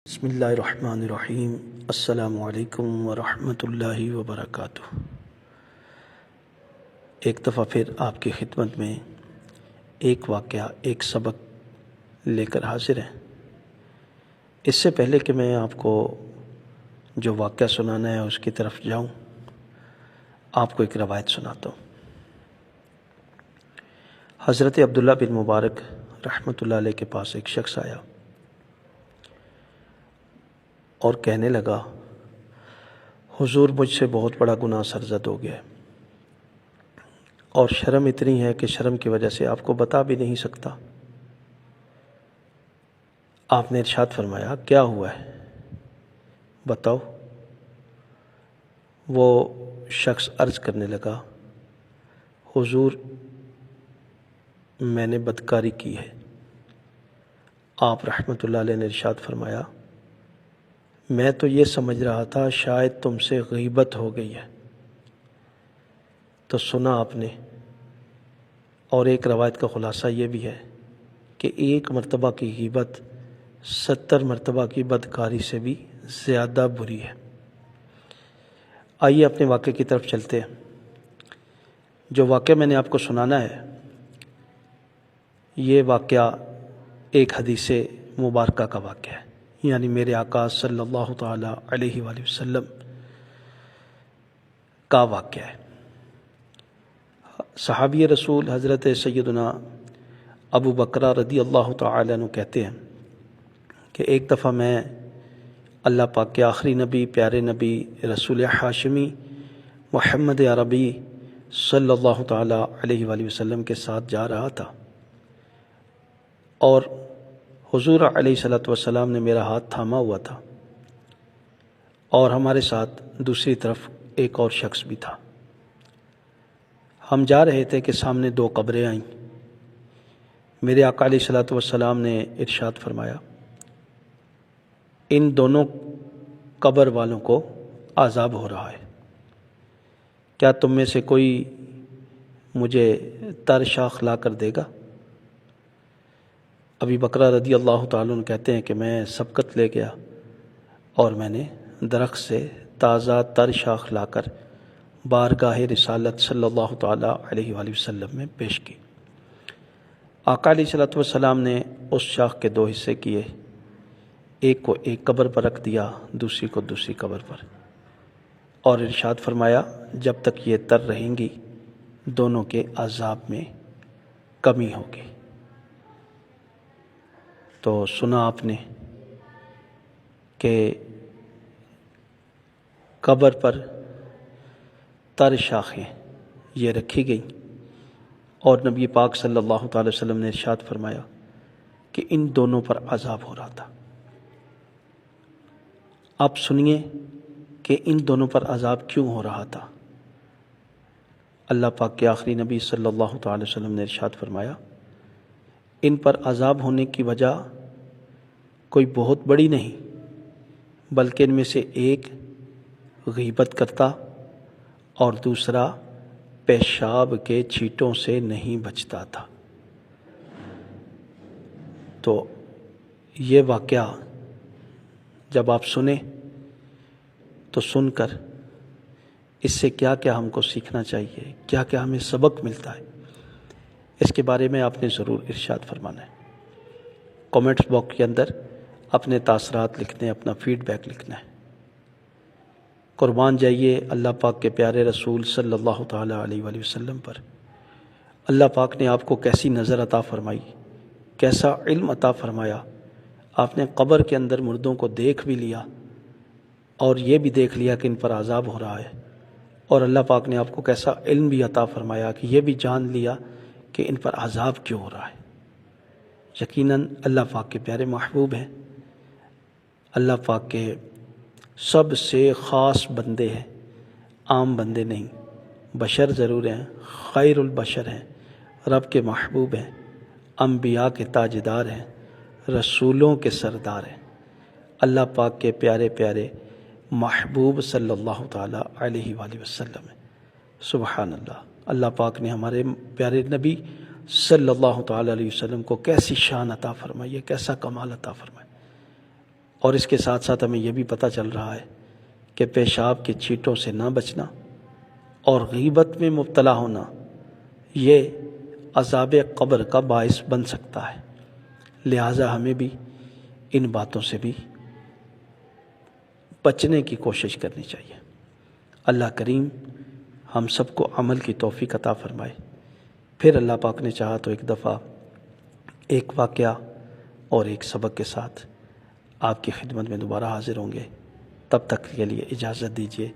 بسم اللہ الرحمن الرحیم۔ السلام علیکم ورحمۃ اللہ وبرکاتہ۔ ایک دفعہ پھر آپ کی خدمت میں ایک واقعہ، ایک سبق لے کر حاضر ہیں۔ اس سے پہلے کہ میں آپ کو جو واقعہ سنانا ہے اس کی طرف جاؤں، آپ کو ایک روایت سناتا ہوں۔ حضرت عبداللہ بن مبارک رحمۃ اللہ علیہ کے پاس ایک شخص آیا اور کہنے لگا، حضور مجھ سے بہت بڑا گناہ سرزد ہو گیا ہے، اور شرم اتنی ہے کہ شرم کی وجہ سے آپ کو بتا بھی نہیں سکتا۔ آپ نے ارشاد فرمایا، کیا ہوا ہے بتاؤ۔ وہ شخص عرض کرنے لگا، حضور میں نے بدکاری کی ہے۔ آپ رحمۃ اللہ علیہ نے ارشاد فرمایا، میں تو یہ سمجھ رہا تھا شاید تم سے غیبت ہو گئی ہے۔ تو سنا آپ نے، اور ایک روایت کا خلاصہ یہ بھی ہے کہ ایک مرتبہ کی غیبت 70 مرتبہ کی بدکاری سے بھی زیادہ بری ہے۔ آئیے اپنے واقعے کی طرف چلتے ہیں۔ جو واقعہ میں نے آپ کو سنانا ہے، یہ واقعہ ایک حدیث مبارکہ کا واقعہ ہے، یعنی میرے آقا صلی اللہ تعالی علیہ وآلہ وسلم کا واقعہ ہے۔ صحابی رسول حضرت سیدنا ابو بکر رضی اللہ تعالی عنہ کہتے ہیں کہ ایک دفعہ میں اللہ پاک کے آخری نبی، پیارے نبی، رسول ہاشمی محمد عربی صلی اللہ تعالی علیہ وآلہ وسلم کے ساتھ جا رہا تھا، اور حضور علیہ الصلوۃ والسلام نے میرا ہاتھ تھاما ہوا تھا، اور ہمارے ساتھ دوسری طرف ایک اور شخص بھی تھا۔ ہم جا رہے تھے کہ سامنے 2 قبریں آئیں۔ میرے آقا علیہ الصلوۃ والسلام نے ارشاد فرمایا، ان دونوں قبر والوں کو عذاب ہو رہا ہے، کیا تم میں سے کوئی مجھے تر شاخ لا کر دے گا؟ ابی بکر رضی اللہ تعالیٰ عنہ کہتے ہیں کہ میں سبقت لے گیا اور میں نے درخت سے تازہ تر شاخ لا کر بارگاہ رسالت صلی اللہ تعالیٰ علیہ وآلہ وسلم میں پیش کی۔ آقا علیہ الصلوۃ والسلام نے اس شاخ کے 2 حصے کیے، ایک کو ایک قبر پر رکھ دیا، دوسری کو دوسری قبر پر، اور ارشاد فرمایا، جب تک یہ تر رہیں گی دونوں کے عذاب میں کمی ہوگی۔ تو سنا آپ نے کہ قبر پر تر شاخیں یہ رکھی گئیں، اور نبی پاک صلی اللہ تعالی وسلم نے ارشاد فرمایا کہ ان دونوں پر عذاب ہو رہا تھا۔ آپ سنیے کہ ان دونوں پر عذاب کیوں ہو رہا تھا۔ اللہ پاک کے آخری نبی صلی اللہ تعالی وسلم نے ارشاد فرمایا، ان پر عذاب ہونے کی وجہ کوئی بہت بڑی نہیں، بلکہ ان میں سے ایک غیبت کرتا اور دوسرا پیشاب کے چھینٹوں سے نہیں بچتا تھا۔ تو یہ واقعہ جب آپ سنیں تو سن کر اس سے کیا کیا ہم کو سیکھنا چاہیے، کیا کیا ہمیں سبق ملتا ہے، اس کے بارے میں آپ نے ضرور ارشاد فرمانا ہے۔ کامنٹس باکس کے اندر اپنے تاثرات لکھنے، اپنا فیڈ بیک لکھنا ہے۔ قربان جائیے اللہ پاک کے پیارے رسول صلی اللہ تعالیٰ علیہ وآلہ وسلم پر۔ اللہ پاک نے آپ کو کیسی نظر عطا فرمائی، کیسا علم عطا فرمایا۔ آپ نے قبر کے اندر مردوں کو دیکھ بھی لیا، اور یہ بھی دیکھ لیا کہ ان پر عذاب ہو رہا ہے، اور اللہ پاک نے آپ کو کیسا علم بھی عطا فرمایا کہ یہ بھی جان لیا کہ ان پر عذاب کیوں ہو رہا ہے۔ یقیناً اللہ پاک کے پیارے محبوب ہیں، اللہ پاک کے سب سے خاص بندے ہیں، عام بندے نہیں، بشر ضرور ہیں، خیر البشر ہیں، رب کے محبوب ہیں، انبیاء کے تاجدار ہیں، رسولوں کے سردار ہیں، اللہ پاک کے پیارے پیارے محبوب صلی اللہ تعالیٰ علیہ وآلہ وسلم ہیں۔ سبحان اللہ، اللہ پاک نے ہمارے پیارے نبی صلی اللہ تعالیٰ علیہ وسلم کو کیسی شان عطا فرمائی ہے، کیسا کمال عطا فرمایا۔ اور اس کے ساتھ ساتھ ہمیں یہ بھی پتہ چل رہا ہے کہ پیشاب کے چھینٹوں سے نہ بچنا اور غیبت میں مبتلا ہونا یہ عذاب قبر کا باعث بن سکتا ہے، لہٰذا ہمیں بھی ان باتوں سے بھی بچنے کی کوشش کرنی چاہیے۔ اللہ کریم ہم سب کو عمل کی توفیق عطا فرمائے۔ پھر اللہ پاک نے چاہا تو ایک دفعہ ایک واقعہ اور ایک سبق کے ساتھ آپ کی خدمت میں دوبارہ حاضر ہوں گے۔ تب تک کے لیے اجازت دیجیے۔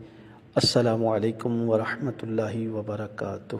السلام علیکم ورحمۃ اللہ وبرکاتہ۔